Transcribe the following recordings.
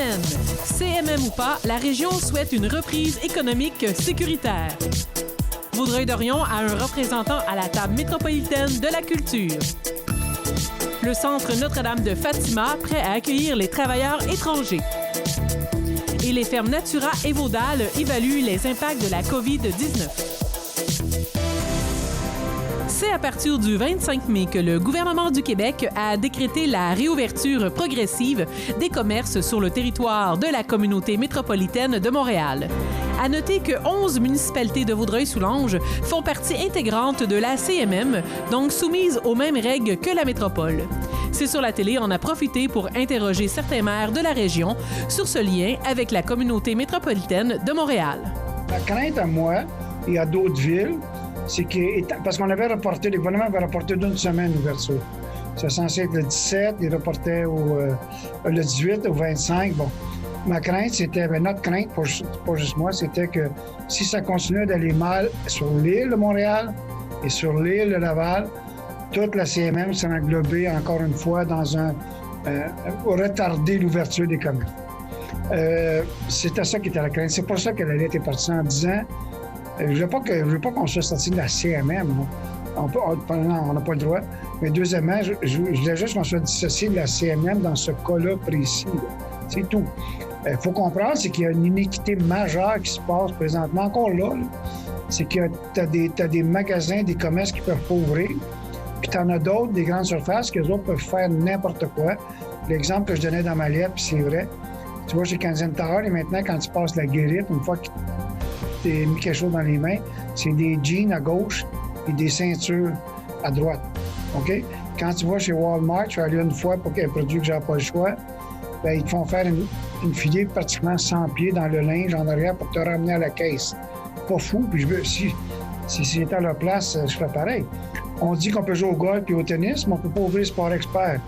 semaine. CMM ou pas, la région souhaite une reprise économique sécuritaire. Vaudreuil-Dorion a un représentant à la table métropolitaine de la culture. Le Centre Notre-Dame de Fatima, prêt à accueillir les travailleurs étrangers. Et les fermes Natura et Vaudal évaluent les impacts de la COVID-19. C'est à partir du 25 mai que le gouvernement du Québec a décrété la réouverture progressive des commerces sur le territoire de la communauté métropolitaine de Montréal. À noter que 11 municipalités de Vaudreuil-Soulanges font partie intégrante de la CMM, donc soumises aux mêmes règles que la métropole. C'est sur la télé, on a profité pour interroger certains maires de la région sur ce lien avec la communauté métropolitaine de Montréal. La crainte à moi et à d'autres villes, c'est que, parce qu'on avait reporté, le gouvernement avait reporté d'une semaine l'ouverture. C'est censé être le 17, il reportait le 18 au 25. Bon, ma crainte, c'était, notre crainte, pas juste moi, c'était que si ça continuait d'aller mal sur l'île de Montréal et sur l'île de Laval, toute la CMM serait englobée, encore une fois, dans retarder l'ouverture des commerces. C'était ça qui était la crainte. C'est pour ça que la lettre est partie en disant je ne veux pas qu'on soit sorti de la CMM. On n'a pas le droit. Mais deuxièmement, je voulais juste qu'on soit dissocié de la CMM dans ce cas-là précis. Là. C'est tout. Il faut comprendre, c'est qu'il y a une inéquité majeure qui se passe présentement, encore là. C'est que tu as des magasins, des commerces qui ne peuvent pas ouvrir. Puis tu en as d'autres, des grandes surfaces, que les autres peuvent faire n'importe quoi. L'exemple que je donnais dans ma lettre, puis c'est vrai. Tu vois, chez Canadian Tower, et maintenant, quand tu passes la guérite, une fois que tu as mis quelque chose dans les mains, c'est des jeans à gauche et des ceintures à droite. OK? Quand tu vas chez Walmart, je suis allé une fois pour un produit que j'avais pas le choix, bien, ils te font faire une filée pratiquement 100 pieds dans le linge en arrière pour te ramener à la caisse. Pas fou, puis si c'était à leur place, je ferais pareil. On dit qu'on peut jouer au golf et au tennis, mais on ne peut pas ouvrir Sport Expert.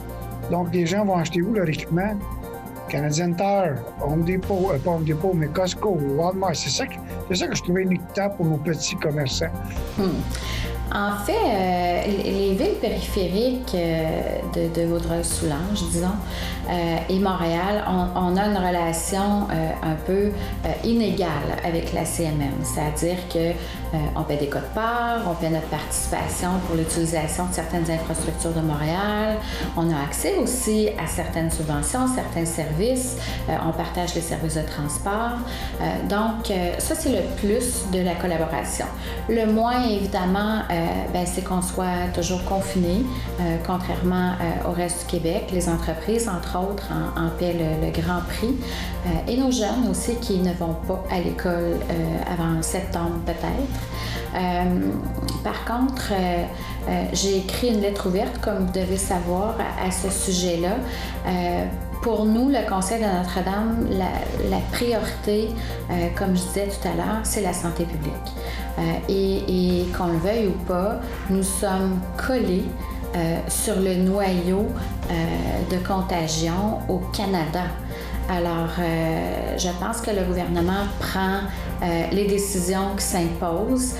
Donc, les gens vont acheter où leur équipement? Canadian Tire, Home Depot, pas Home Depot, mais Costco, Walmart. C'est ça que je trouvais inéquitable pour nos petits commerçants. En fait, les villes périphériques de Vaudreuil-Soulanges, disons, et Montréal, on a une relation un peu inégale avec la CMM. C'est-à-dire qu'on paie des quotes-parts, on paie notre participation pour l'utilisation de certaines infrastructures de Montréal. On a accès aussi à certaines subventions, certains services. On partage les services de transport. Donc, ça, c'est le plus de la collaboration. Le moins, évidemment, c'est qu'on soit toujours confinés, contrairement au reste du Québec. Les entreprises, entre autres, en paient le grand prix. Et nos jeunes aussi qui ne vont pas à l'école avant septembre peut-être. Par contre, j'ai écrit une lettre ouverte, comme vous devez savoir, à ce sujet-là. Pour nous, le Conseil de Notre-Dame, la priorité, comme je disais tout à l'heure, c'est la santé publique. Et qu'on le veuille ou pas, nous sommes collés sur le noyau de contagion au Canada. Alors, je pense que le gouvernement prend les décisions qui s'imposent.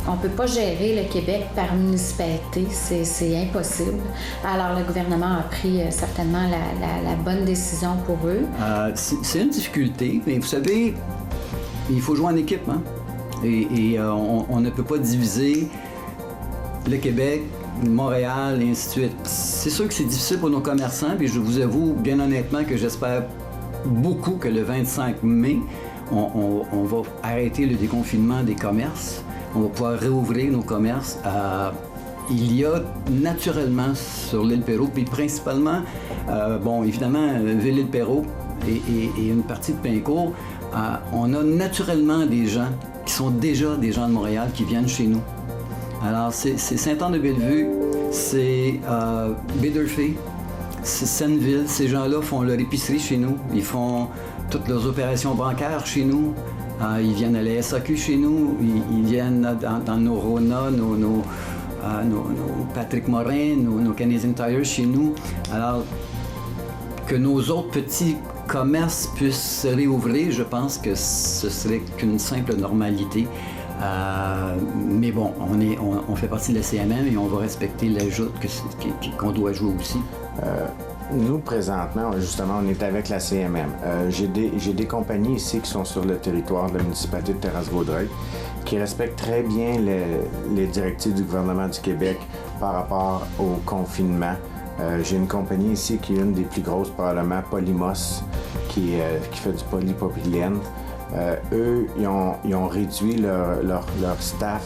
On ne peut pas gérer le Québec par municipalité, c'est impossible. Alors, le gouvernement a pris certainement la bonne décision pour eux. C'est une difficulté, mais vous savez, il faut jouer en équipe, hein? Et on ne peut pas diviser le Québec, Montréal, et ainsi de suite. C'est sûr que c'est difficile pour nos commerçants, puis je vous avoue bien honnêtement que j'espère beaucoup que le 25 mai, on va arrêter le déconfinement des commerces. On va pouvoir réouvrir nos commerces. Il y a naturellement sur l'île Perrot, puis principalement, évidemment, Ville-Île Perrot et une partie de Pincourt, on a naturellement des gens qui sont déjà des gens de Montréal qui viennent chez nous. Alors, c'est Saint-Anne-de-Bellevue, c'est Baie-d'Urfé, c'est Senneville. Ces gens-là font leur épicerie chez nous. Ils font toutes leurs opérations bancaires chez nous. Ils viennent à la SAQ chez nous. Ils viennent dans nos Rona, nos Patrick Morin, nos Canadian Tire chez nous. Alors, que nos autres petits commerces puissent se réouvrir, je pense que ce serait qu'une simple normalité. Mais bon, on fait partie de la CMM et on va respecter l'ajout qu'on doit jouer aussi. Nous, présentement, justement, on est avec la CMM. J'ai des compagnies ici qui sont sur le territoire de la municipalité de Terrasses-Vaudreuil qui respectent très bien les directives du gouvernement du Québec par rapport au confinement. J'ai une compagnie ici qui est une des plus grosses, probablement, Polymos, qui fait du polypropylène. Eux, ils ont réduit leur staff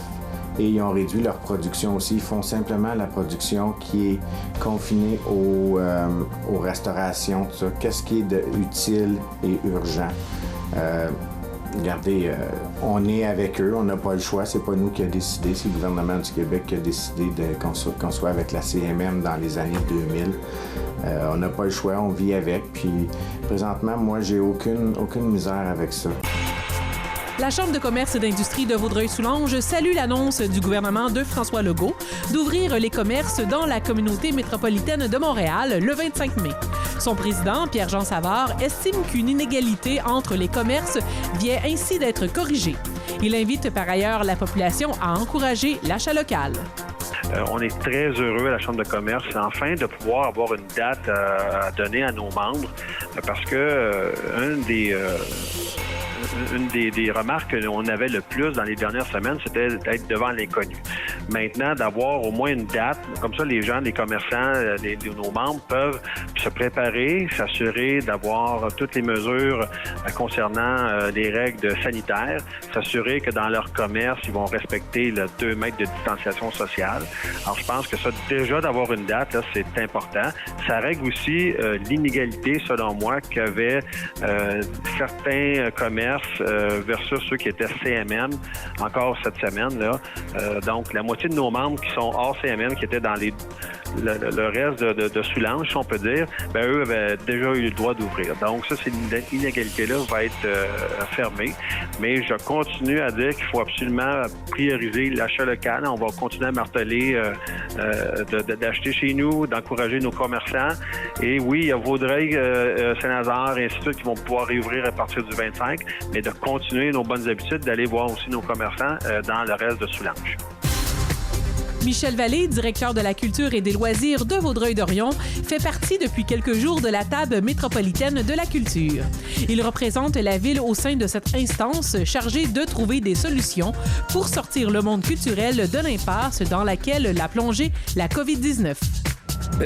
et ils ont réduit leur production aussi. Ils font simplement la production qui est confinée aux restaurations, tout ça. Qu'est-ce qui est utile et urgent? Regardez, on est avec eux, on n'a pas le choix, c'est pas nous qui a décidé, c'est le gouvernement du Québec qui a décidé qu'on soit avec la CMM dans les années 2000. On n'a pas le choix, on vit avec, puis présentement, moi, j'ai aucune misère avec ça. La Chambre de commerce et d'industrie de Vaudreuil-Soulanges salue l'annonce du gouvernement de François Legault d'ouvrir les commerces dans la communauté métropolitaine de Montréal le 25 mai. Son président, Pierre-Jean Savard, estime qu'une inégalité entre les commerces vient ainsi d'être corrigée. Il invite par ailleurs la population à encourager l'achat local. On est très heureux à la Chambre de commerce, enfin, de pouvoir avoir une date à donner à nos membres parce que une des remarques qu'on avait le plus dans les dernières semaines, c'était d'être devant l'inconnu. Maintenant, d'avoir au moins une date, comme ça, les gens, les commerçants, nos membres peuvent se préparer, s'assurer d'avoir toutes les mesures concernant les règles sanitaires, s'assurer que dans leur commerce, ils vont respecter le 2 mètres de distanciation sociale. Alors, je pense que ça, déjà d'avoir une date, là, c'est important. Ça règle aussi l'inégalité, selon moi, qu'avaient certains commerces versus ceux qui étaient CMM encore cette semaine-là. Donc, la moitié de nos membres qui sont hors CMM, qui étaient dans le reste de Soulanges, si on peut dire, ben eux avaient déjà eu le droit d'ouvrir. Donc, ça, cette inégalité-là va être fermée. Mais je continue à dire qu'il faut absolument prioriser l'achat local. On va continuer à marteler d'acheter chez nous, d'encourager nos commerçants. Et oui, il y a Vaudreuil, Saint-Lazare et ainsi de suite qui vont pouvoir réouvrir à partir du 25, mais de continuer nos bonnes habitudes, d'aller voir aussi nos commerçants dans le reste de Soulanges. Michel Vallée, directeur de la culture et des loisirs de Vaudreuil-Dorion, fait partie depuis quelques jours de la table métropolitaine de la culture. Il représente la ville au sein de cette instance chargée de trouver des solutions pour sortir le monde culturel de l'impasse dans laquelle l'a plongé la COVID-19.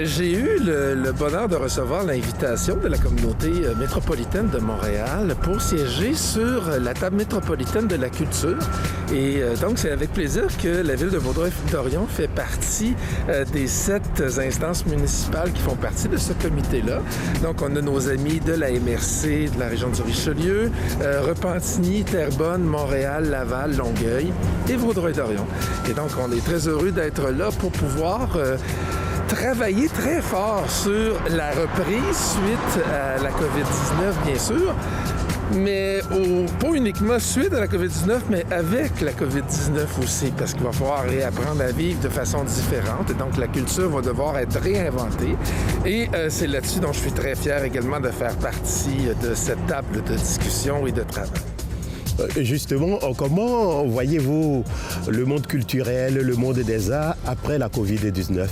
J'ai eu le bonheur de recevoir l'invitation de la communauté métropolitaine de Montréal pour siéger sur la table métropolitaine de la culture. Et donc, c'est avec plaisir que la ville de Vaudreuil-Dorion fait partie des 7 instances municipales qui font partie de ce comité-là. Donc, on a nos amis de la MRC, de la région du Richelieu, Repentigny, Terrebonne, Montréal, Laval, Longueuil et Vaudreuil-Dorion. Et donc, on est très heureux d'être là pour pouvoir travailler très fort sur la reprise suite à la COVID-19, bien sûr, mais pas uniquement suite à la COVID-19, mais avec la COVID-19 aussi, parce qu'il va falloir réapprendre à vivre de façon différente. Et donc, la culture va devoir être réinventée. Et c'est là-dessus dont je suis très fier également de faire partie de cette table de discussion et de travail. Justement, comment voyez-vous le monde culturel, le monde des arts après la COVID-19?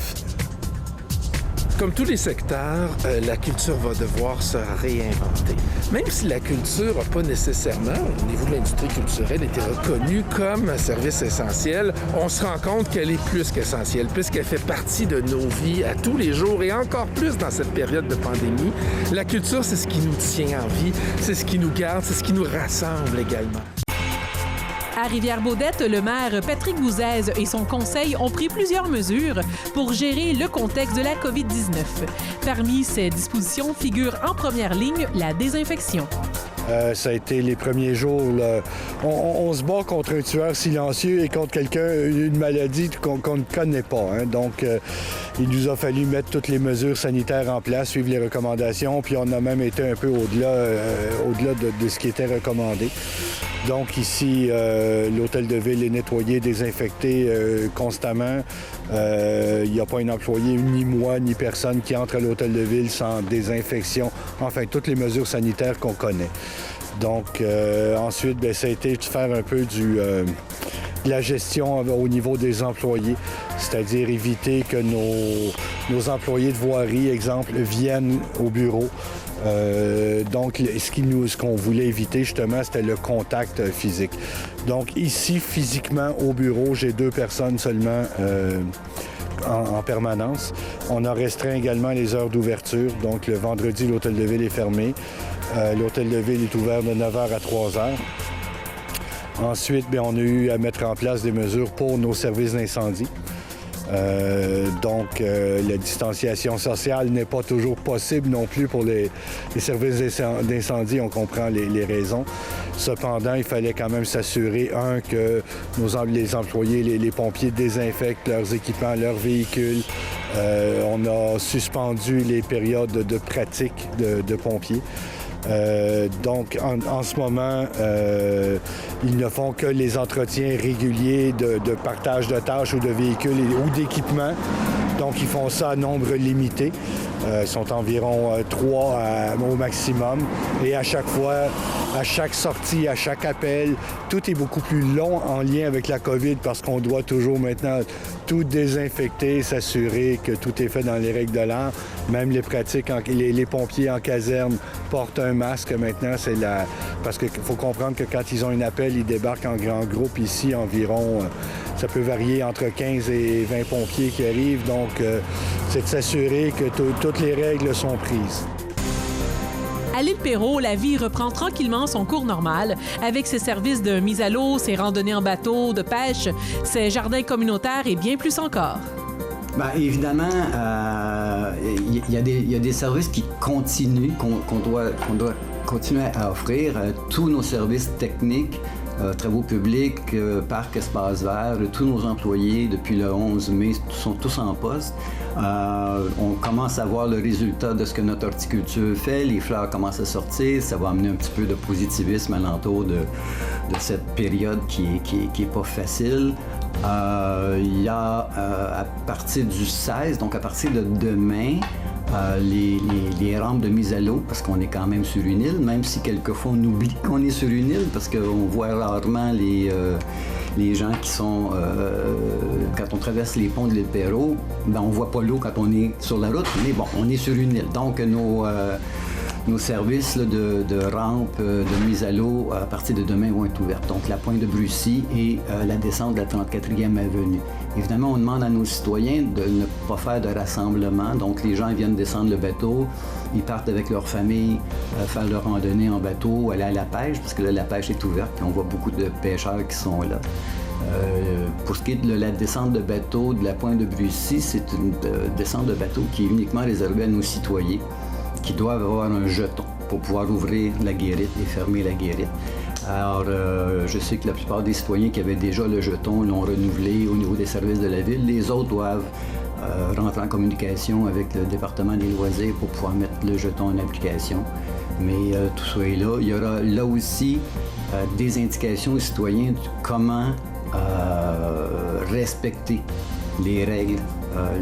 Comme tous les secteurs, la culture va devoir se réinventer. Même si la culture n'a pas nécessairement, au niveau de l'industrie culturelle, été reconnue comme un service essentiel, on se rend compte qu'elle est plus qu'essentielle, puisqu'elle fait partie de nos vies à tous les jours et encore plus dans cette période de pandémie. La culture, c'est ce qui nous tient en vie, c'est ce qui nous garde, c'est ce qui nous rassemble également. À Rivière-Baudette, le maire Patrick Bouzès et son conseil ont pris plusieurs mesures pour gérer le contexte de la COVID-19. Parmi ces dispositions figure en première ligne la désinfection. Ça a été les premiers jours. Là. On se bat contre un tueur silencieux et contre une maladie qu'on ne connaît pas. Hein. Donc, il nous a fallu mettre toutes les mesures sanitaires en place, suivre les recommandations, puis on a même été un peu au-delà de ce qui était recommandé. Donc ici, l'hôtel de ville est nettoyé, désinfecté constamment. Il n'y a pas un employé, ni moi, ni personne qui entre à l'hôtel de ville sans désinfection. Enfin, toutes les mesures sanitaires qu'on connaît. Donc ensuite, bien, ça a été de faire un peu de la gestion au niveau des employés, c'est-à-dire éviter que nos employés de voirie, exemple, viennent au bureau. Donc, ce qu'on voulait éviter, justement, c'était le contact physique. Donc, ici, physiquement, au bureau, j'ai 2 personnes seulement en permanence. On a restreint également les heures d'ouverture. Donc, le vendredi, l'hôtel de ville est fermé. L'hôtel de ville est ouvert de 9h à 3h. Ensuite, on a eu à mettre en place des mesures pour nos services d'incendie. Donc, la distanciation sociale n'est pas toujours possible non plus pour les services d'incendie. On comprend les raisons. Cependant, il fallait quand même s'assurer, que les employés, les pompiers désinfectent leurs équipements, leurs véhicules. On a suspendu les périodes de pratique de pompiers. Donc, en ce moment, ils ne font que les entretiens réguliers de partage de tâches ou de véhicules ou d'équipements. Donc, ils font ça à nombre limité. Ils sont environ 3 au maximum. Et à chaque fois, à chaque sortie, à chaque appel, tout est beaucoup plus long en lien avec la COVID parce qu'on doit toujours maintenant tout désinfecter, s'assurer que tout est fait dans les règles de l'art. Même les pratiques, les pompiers en caserne portent un masque maintenant. Parce qu'il faut comprendre que quand ils ont un appel, ils débarquent en grand groupe ici, environ, ça peut varier entre 15 et 20 pompiers qui arrivent. Donc, c'est de s'assurer que toutes les règles sont prises. À l'île Perrot, la vie reprend tranquillement son cours normal avec ses services de mise à l'eau, ses randonnées en bateau, de pêche, ses jardins communautaires et bien plus encore. Bien, évidemment, il y a des services qui continuent, qu'on doit continuer à offrir. Tous nos services techniques, travaux publics, parcs, espaces verts, tous nos employés depuis le 11 mai sont tous en poste. On commence à voir le résultat de ce que notre horticulture fait. Les fleurs commencent à sortir. Ça va amener un petit peu de positivisme alentour de cette période qui est pas facile. Il y a à partir du 16, donc à partir de demain, les rampes de mise à l'eau, parce qu'on est quand même sur une île, même si quelquefois on oublie qu'on est sur une île, parce qu'on voit rarement les gens qui sont... quand on traverse les ponts de l'île Perrot, on voit pas l'eau quand on est sur la route, mais bon, on est sur une île. Donc nos services de rampe, de mise à l'eau, à partir de demain, vont être ouverts. Donc, la pointe de Brucy et la descente de la 34e avenue. Évidemment, on demande à nos citoyens de ne pas faire de rassemblement. Donc, les gens viennent descendre le bateau, ils partent avec leur famille, faire leur randonnée en bateau, aller à la pêche, parce que là, la pêche est ouverte, puis on voit beaucoup de pêcheurs qui sont là. Pour ce qui est de la descente de bateau de la pointe de Brucy, c'est une descente de bateau qui est uniquement réservée à nos citoyens, qui doivent avoir un jeton pour pouvoir ouvrir la guérite et fermer la guérite. Alors, je sais que la plupart des citoyens qui avaient déjà le jeton l'ont renouvelé au niveau des services de la ville. Les autres doivent rentrer en communication avec le département des loisirs pour pouvoir mettre le jeton en application. Mais tout ça est là. Il y aura là aussi des indications aux citoyens de comment respecter les règles.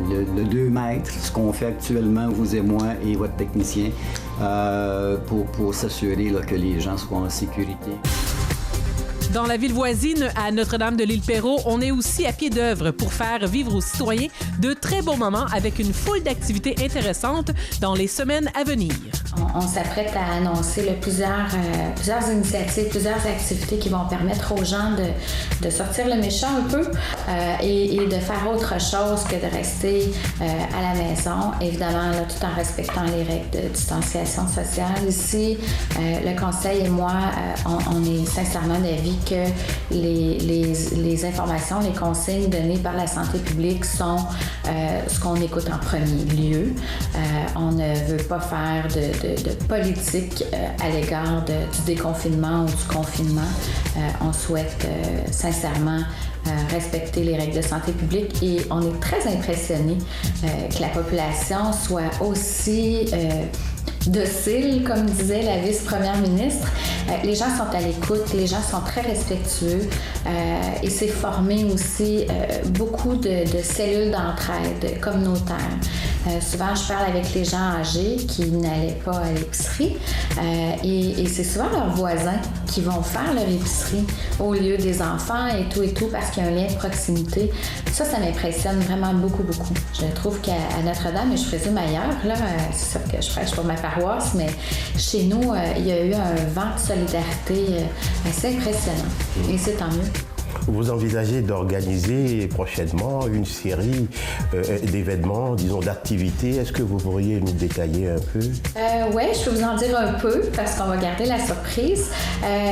Le 2 mètres, ce qu'on fait actuellement, vous et moi et votre technicien, pour s'assurer là, que les gens soient en sécurité. Dans la ville voisine, à Notre-Dame de l'île Perrot, on est aussi à pied d'œuvre pour faire vivre aux citoyens de très beaux moments avec une foule d'activités intéressantes dans les semaines à venir. On s'apprête à annoncer plusieurs initiatives, plusieurs activités qui vont permettre aux gens de sortir le méchant un peu et de faire autre chose que de rester à la maison, évidemment là, tout en respectant les règles de distanciation sociale. Ici, le conseil et moi, on est sincèrement d'avis que les informations, les consignes données par la santé publique sont ce qu'on écoute en premier lieu. On ne veut pas faire de politique à l'égard du déconfinement ou du confinement. On souhaite sincèrement respecter les règles de santé publique et on est très impressionnés que la population soit aussi docile, comme disait la vice-première ministre. Les gens sont à l'écoute, les gens sont très respectueux et c'est formé aussi beaucoup de cellules d'entraide communautaires. Souvent, je parle avec les gens âgés qui n'allaient pas à l'épicerie et c'est souvent leurs voisins qui vont faire leur épicerie au lieu des enfants et tout parce qu'il y a un lien de proximité. Ça m'impressionne vraiment beaucoup. Je trouve qu'à Notre-Dame, et je présume ailleurs, là, c'est sûr que je prêche pour ma paroisse, mais chez nous, il y a eu un vent de solidarité assez impressionnant et c'est tant mieux. Vous envisagez d'organiser prochainement une série d'événements, disons d'activités. Est-ce que vous pourriez nous détailler un peu? Oui, je peux vous en dire un peu parce qu'on va garder la surprise.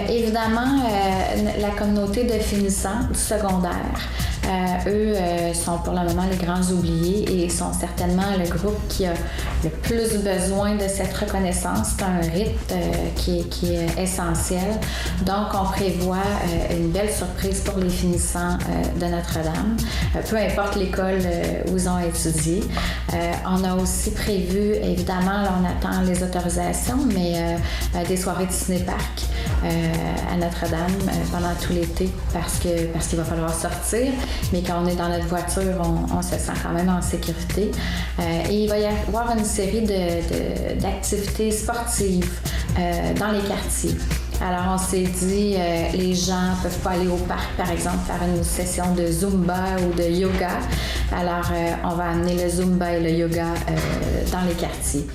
Évidemment, la communauté de finissants du secondaire, eux sont pour le moment les grands oubliés et sont certainement le groupe qui a le plus besoin de cette reconnaissance. C'est un rite qui est essentiel. Donc, on prévoit une belle surprise pour les finissants de Notre-Dame, peu importe l'école où ils ont étudié. On a aussi prévu, évidemment, là, on attend les autorisations, mais des soirées de ciné-parc à Notre-Dame pendant tout l'été parce qu'il va falloir sortir. Mais quand on est dans notre voiture, on se sent quand même en sécurité. Et il va y avoir une série d'activités sportives dans les quartiers. Alors, on s'est dit, les gens ne peuvent pas aller au parc, par exemple, faire une session de Zumba ou de yoga. Alors, on va amener le Zumba et le yoga dans les quartiers.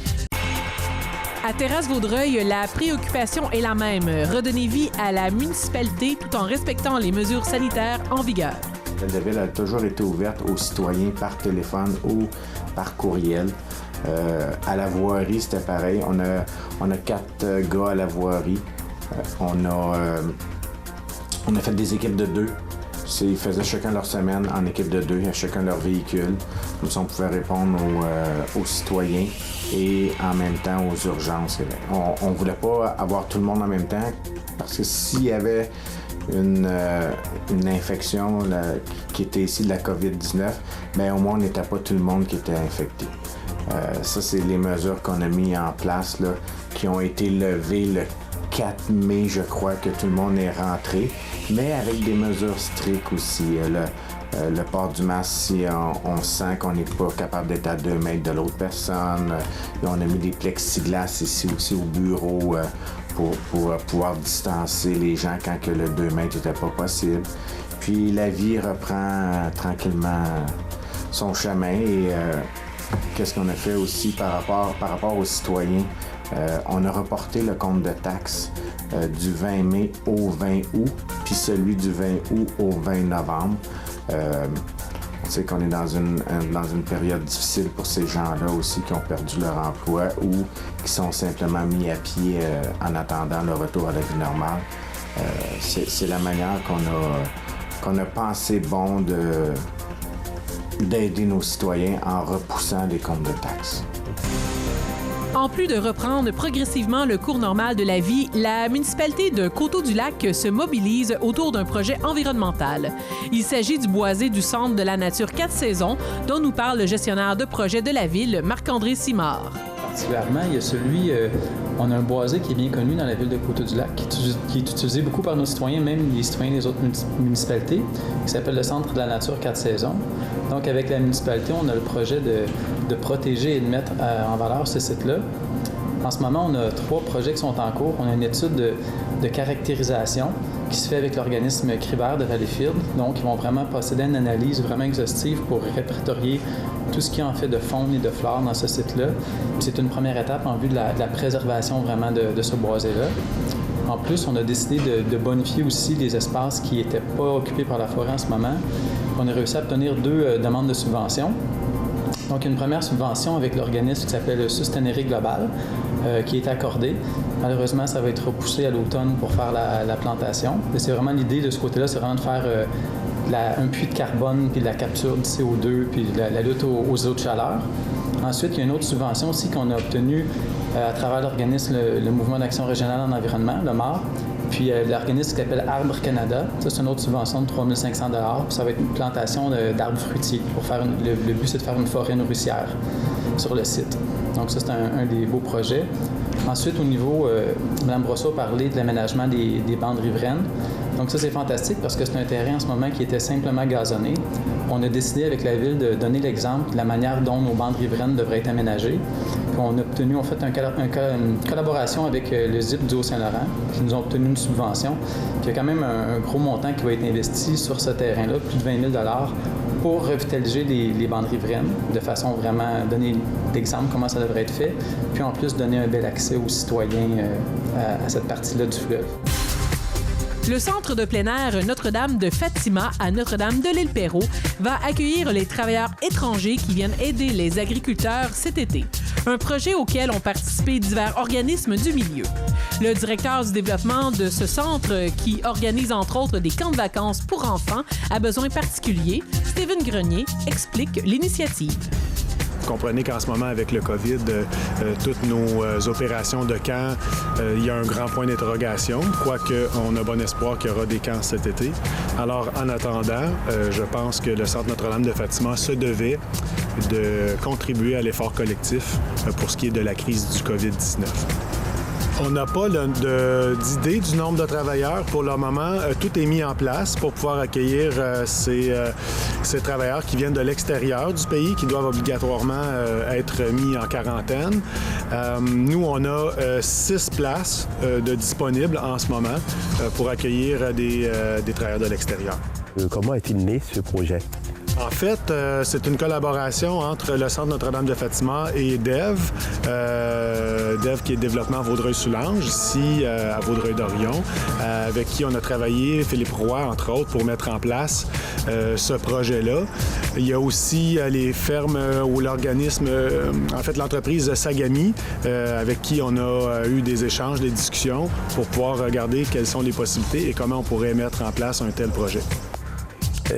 À Terrasse-Vaudreuil, la préoccupation est la même. Redonner vie à la municipalité tout en respectant les mesures sanitaires en vigueur. La ville a toujours été ouverte aux citoyens par téléphone ou par courriel. À la voirie, c'était pareil. On a 4 gars à la voirie. On a fait des équipes de 2. Ils faisaient chacun leur semaine en équipe de 2, chacun leur véhicule. Comme ça, on pouvait répondre aux citoyens et en même temps aux urgences. On ne voulait pas avoir tout le monde en même temps parce que s'il y avait une infection qui était ici de la COVID-19, bien, au moins, on n'était pas tout le monde qui était infecté. Ça, c'est les mesures qu'on a mises en place, là, qui ont été levées le 4 mai, je crois, que tout le monde est rentré, mais avec des mesures strictes aussi. Le port du masque, si on sent qu'on n'est pas capable d'être à 2 mètres de l'autre personne. On a mis des plexiglas ici aussi au bureau pour pouvoir distancer les gens quand que le 2 mètres n'était pas possible. Puis la vie reprend tranquillement son chemin et qu'est-ce qu'on a fait aussi par rapport aux citoyens? On a reporté le compte de taxes du 20 mai au 20 août, puis celui du 20 août au 20 novembre. On sait qu'on est dans une période difficile pour ces gens-là aussi qui ont perdu leur emploi ou qui sont simplement mis à pied en attendant le retour à la vie normale. C'est la manière qu'on a pensé bon d'aider nos citoyens en repoussant les comptes de taxes. En plus de reprendre progressivement le cours normal de la vie, la municipalité de Coteau-du-Lac se mobilise autour d'un projet environnemental. Il s'agit du boisé du Centre de la nature 4 saisons, dont nous parle le gestionnaire de projet de la ville, Marc-André Simard. Particulièrement, il y a on a un boisé qui est bien connu dans la ville de Coteau-du-Lac, qui est utilisé beaucoup par nos citoyens, même les citoyens des autres municipalités, qui s'appelle le Centre de la nature 4 saisons. Donc, avec la municipalité, on a le projet de protéger et de mettre en valeur ce site-là. En ce moment, on a 3 projets qui sont en cours. On a une étude de caractérisation qui se fait avec l'organisme Cribert de Valleyfield. Donc, ils vont vraiment procéder à une analyse vraiment exhaustive pour répertorier tout ce qui en fait de faune et de flore dans ce site-là. C'est une première étape en vue de la préservation vraiment de ce boisé-là. En plus, on a décidé de bonifier aussi les espaces qui n'étaient pas occupés par la forêt en ce moment. On a réussi à obtenir 2 demandes de subvention. Donc, une première subvention avec l'organisme qui s'appelle Sustainary Global, qui est accordée. Malheureusement, ça va être repoussé à l'automne pour faire la plantation. Et c'est vraiment l'idée de ce côté-là, c'est vraiment de faire un puits de carbone, puis de la capture du CO2, puis la lutte aux eaux de chaleur. Ensuite, il y a une autre subvention aussi qu'on a obtenue à travers l'organisme, le Mouvement d'action régionale en environnement, le MAR, puis l'organisme qui s'appelle Arbre Canada. Ça, c'est une autre subvention de 3 500 $. Ça va être une plantation d'arbres fruitiers. Le but, c'est de faire une forêt nourricière sur le site. Donc ça, c'est un des beaux projets. Ensuite, au niveau, Mme Brosseau a parlé de l'aménagement des bandes riveraines. Donc ça, c'est fantastique parce que c'est un terrain en ce moment qui était simplement gazonné. On a décidé avec la Ville de donner l'exemple de la manière dont nos bandes riveraines devraient être aménagées. Puis on a fait une collaboration avec le ZIP du Haut-Saint-Laurent, qui nous ont obtenu une subvention. Puis il y a quand même un gros montant qui va être investi sur ce terrain-là, plus de 20 000 $ pour revitaliser les bandes riveraines, de façon vraiment donner l'exemple comment ça devrait être fait, puis en plus donner un bel accès aux citoyens à cette partie-là du fleuve. Le centre de plein air Notre-Dame de Fatima à Notre-Dame de l'Île-Perrot va accueillir les travailleurs étrangers qui viennent aider les agriculteurs cet été. Un projet auquel ont participé divers organismes du milieu. Le directeur du développement de ce centre, qui organise entre autres des camps de vacances pour enfants à besoins particuliers, Steven Grenier, explique l'initiative. Vous comprenez qu'en ce moment, avec le COVID, toutes nos opérations de camp, il y a un grand point d'interrogation, quoique on a bon espoir qu'il y aura des camps cet été. Alors, en attendant, je pense que le Centre Notre-Dame de Fatima se devait de contribuer à l'effort collectif pour ce qui est de la crise du COVID-19. On n'a pas d'idée du nombre de travailleurs. Pour le moment, tout est mis en place pour pouvoir accueillir ces travailleurs qui viennent de l'extérieur du pays, qui doivent obligatoirement être mis en quarantaine. Nous, on a 6 places de disponibles en ce moment pour accueillir des travailleurs de l'extérieur. Comment est-il né ce projet? En fait, c'est une collaboration entre le Centre Notre-Dame de Fatima et DEV. DEV qui est Développement Vaudreuil-Soulanges, ici à Vaudreuil-Dorion, avec qui on a travaillé, Philippe Roy, entre autres, pour mettre en place ce projet-là. Il y a aussi les fermes ou l'organisme, en fait l'entreprise Sagami, avec qui on a eu des échanges, des discussions pour pouvoir regarder quelles sont les possibilités et comment on pourrait mettre en place un tel projet.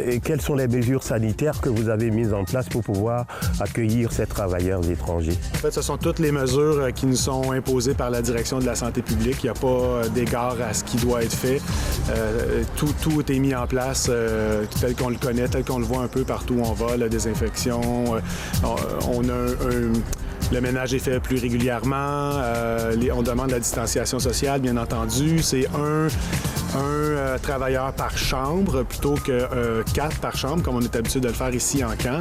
Et quelles sont les mesures sanitaires que vous avez mises en place pour pouvoir accueillir ces travailleurs étrangers? En fait, ce sont toutes les mesures qui nous sont imposées par la direction de la santé publique. Il n'y a pas d'égard à ce qui doit être fait. Tout est mis en place tel qu'on le connaît, tel qu'on le voit un peu partout où on va, la désinfection. Le ménage est fait plus régulièrement. On demande la distanciation sociale, bien entendu. C'est un travailleur par chambre plutôt que 4 par chambre, comme on est habitué de le faire ici en camp.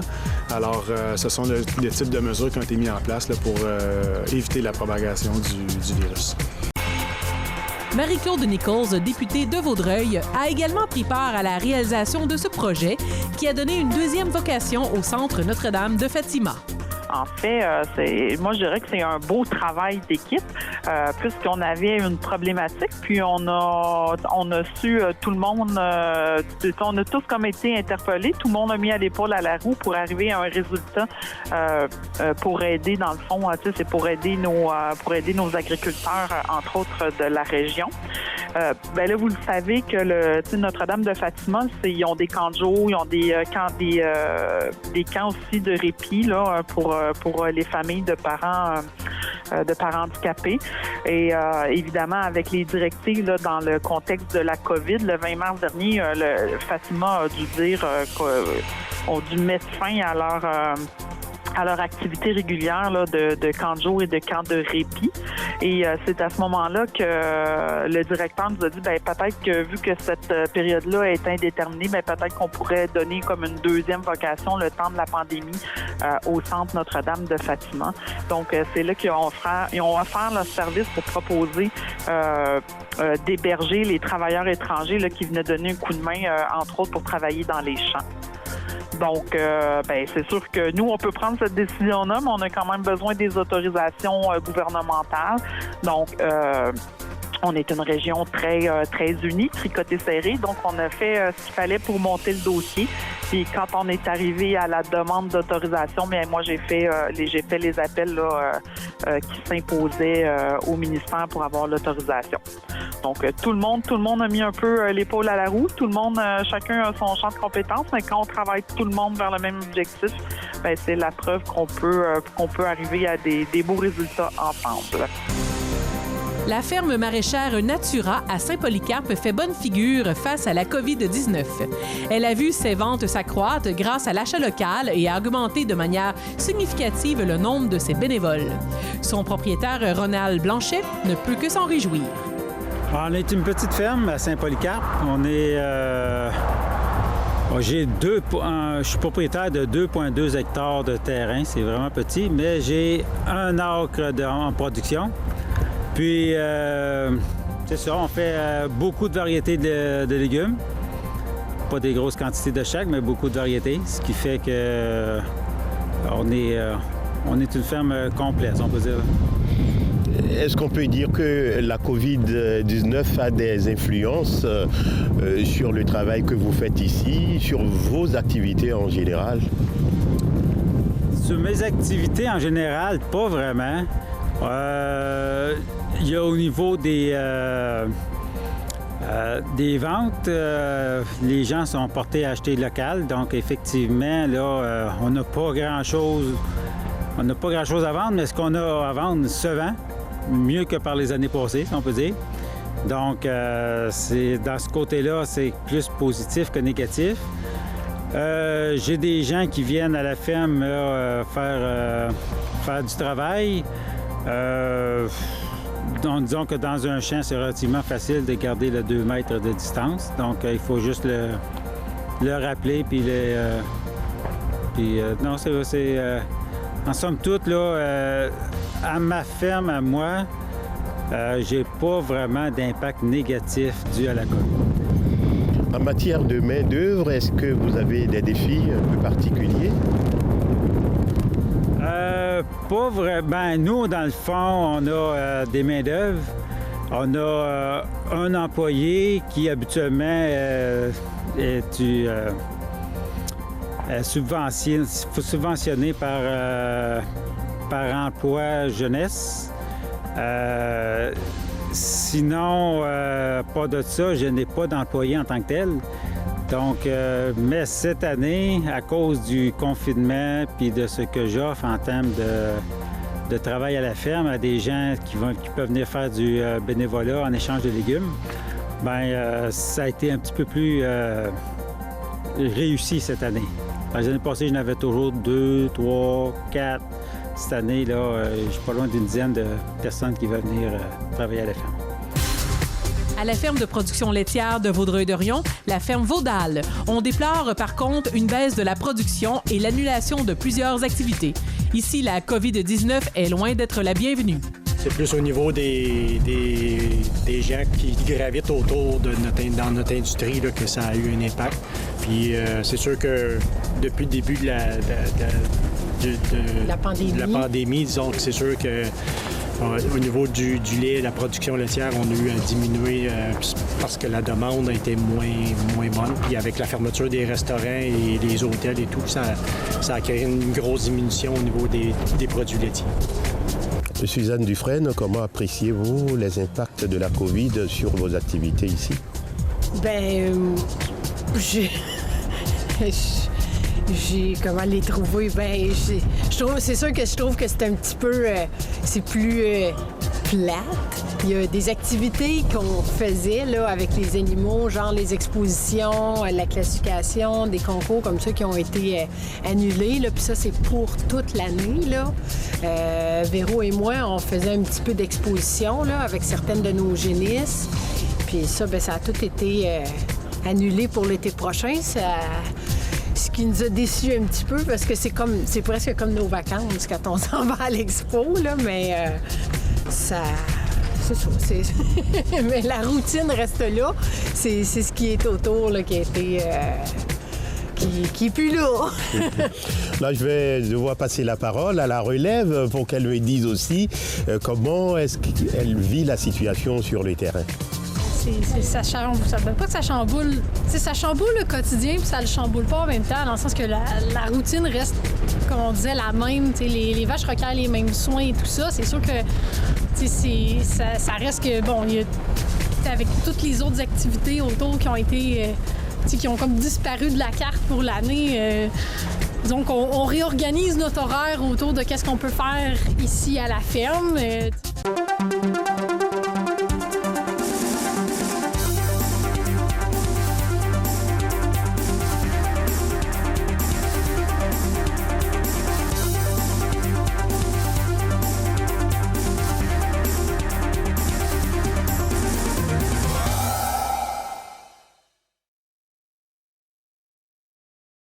Alors, ce sont le type de mesures qui ont été mises en place là, pour éviter la propagation du virus. Marie-Claude Nichols, députée de Vaudreuil, a également pris part à la réalisation de ce projet qui a donné une deuxième vocation au Centre Notre-Dame de Fatima. En fait, moi, je dirais que c'est un beau travail d'équipe, puisqu'on avait une problématique, puis on a su, tout le monde, on a tous comme été interpellés, tout le monde a mis à l'épaule à la roue pour arriver à un résultat pour aider, dans le fond, c'est pour aider nos agriculteurs, entre autres, de la région. Ben là, vous le savez que Notre-Dame de Fatima, ils ont des camps de jour, ils ont des camps aussi de répit là, pour les familles de parents handicapés. Et évidemment, avec les directives là, dans le contexte de la COVID, le 20 mars dernier, Fatima a dû dire qu'on dû mettre fin à leur activité régulière là, de camp de jour et de camp de répit. Et c'est à ce moment-là que le directeur nous a dit, peut-être que vu que cette période-là est indéterminée, peut-être qu'on pourrait donner comme une deuxième vocation le temps de la pandémie au Centre Notre-Dame de Fatima. Donc, c'est là qu'ils ont offert leur service pour proposer d'héberger les travailleurs étrangers là, qui venaient donner un coup de main, entre autres, pour travailler dans les champs. Donc, c'est sûr que nous, on peut prendre cette décision-là, mais on a quand même besoin des autorisations gouvernementales. Donc, on est une région très unie, tricotée serrée. Donc, on a fait ce qu'il fallait pour monter le dossier. Puis, quand on est arrivé à la demande d'autorisation, moi, j'ai fait les appels là, qui s'imposaient au ministère pour avoir l'autorisation. Donc, tout le monde a mis un peu l'épaule à la roue. Tout le monde, chacun a son champ de compétences. Mais quand on travaille tout le monde vers le même objectif, c'est la preuve qu'on peut arriver à des beaux résultats ensemble. La ferme maraîchère Natura à Saint-Polycarpe fait bonne figure face à la COVID-19. Elle a vu ses ventes s'accroître grâce à l'achat local et a augmenté de manière significative le nombre de ses bénévoles. Son propriétaire, Ronald Blanchet, ne peut que s'en réjouir. On est une petite ferme à Saint-Polycarpe. On est... je suis propriétaire de 2,2 hectares de terrain. C'est vraiment petit, mais j'ai 1 acre en production. Puis, c'est ça, on fait beaucoup de variétés de légumes. Pas des grosses quantités de chaque, mais beaucoup de variétés, ce qui fait que on est une ferme complète, on peut dire. Est-ce qu'on peut dire que la COVID-19 a des influences sur le travail que vous faites ici, sur vos activités en général? Sur mes activités en général, pas vraiment. Il y a au niveau des ventes, les gens sont portés à acheter local. Donc, effectivement, là, on n'a pas grand-chose à vendre, mais ce qu'on a à vendre se vend mieux que par les années passées, si on peut dire. Donc, dans ce côté-là, c'est plus positif que négatif. J'ai des gens qui viennent à la ferme faire du travail. Disons que dans un champ, c'est relativement facile de garder le 2 mètres de distance. Donc, il faut juste le rappeler. Non, c'est en somme toute, là, à ma ferme, à moi, j'ai pas vraiment d'impact négatif dû à la COVID. En matière de main-d'œuvre, est-ce que vous avez des défis un peu particuliers? Pas vraiment. Ben, nous, dans le fond, on a des main-d'œuvre. On a un employé qui, habituellement, est subventionné par emploi jeunesse. Sinon, pas de ça, je n'ai pas d'employé en tant que tel. Donc, mais cette année, à cause du confinement puis de ce que j'offre en termes de travail à la ferme à des gens qui peuvent venir faire du bénévolat en échange de légumes, bien, ça a été un petit peu plus réussi cette année. Les années passées, j'en avais toujours 2, 3, 4. Cette année, là, je suis pas loin d'une dizaine de personnes qui veulent venir travailler à la ferme. À la ferme de production laitière de Vaudreuil-Dorion, la ferme Vaudal, on déplore par contre une baisse de la production et l'annulation de plusieurs activités. Ici, la COVID-19 est loin d'être la bienvenue. C'est plus au niveau des gens qui gravitent autour dans notre industrie là, que ça a eu un impact. Puis c'est sûr que depuis le début de la pandémie, disons que c'est sûr que au niveau du lait, la production laitière, on a eu à diminuer parce que la demande a été moins bonne. Puis avec la fermeture des restaurants et des hôtels et tout, ça a créé une grosse diminution au niveau des produits laitiers. Suzanne Dufresne, comment appréciez-vous les impacts de la COVID sur vos activités ici? Bien, comment les trouver? Bien, c'est sûr que je trouve que c'est un petit peu... c'est plus plate. Il y a des activités qu'on faisait là, avec les animaux, genre les expositions, la classification, des concours comme ça qui ont été annulés. Puis ça, c'est pour toute l'année. Là. Véro et moi, on faisait un petit peu d'exposition là, avec certaines de nos génisses. Puis ça, bien, ça a tout été annulé pour l'été prochain. Ce qui nous a déçus un petit peu parce que c'est presque comme nos vacances quand on s'en va à l'expo, là, mais ça... C'est ça. Mais la routine reste là. C'est ce qui est autour là, qui a été... qui est plus là. Là, je vais devoir passer la parole à la relève pour qu'elle me dise aussi comment est-ce qu'elle vit la situation sur le terrain. Ça veut pas que ça chamboule. Ça chamboule le quotidien, puis ça le chamboule pas en même temps, dans le sens que la routine reste, comme on disait, la même. Les vaches requièrent les mêmes soins et tout ça. C'est sûr que ça reste que, bon, il y a, avec toutes les autres activités autour qui ont été, qui ont comme disparu de la carte pour l'année. Donc, on réorganise notre horaire autour de qu'est-ce qu'on peut faire ici à la ferme.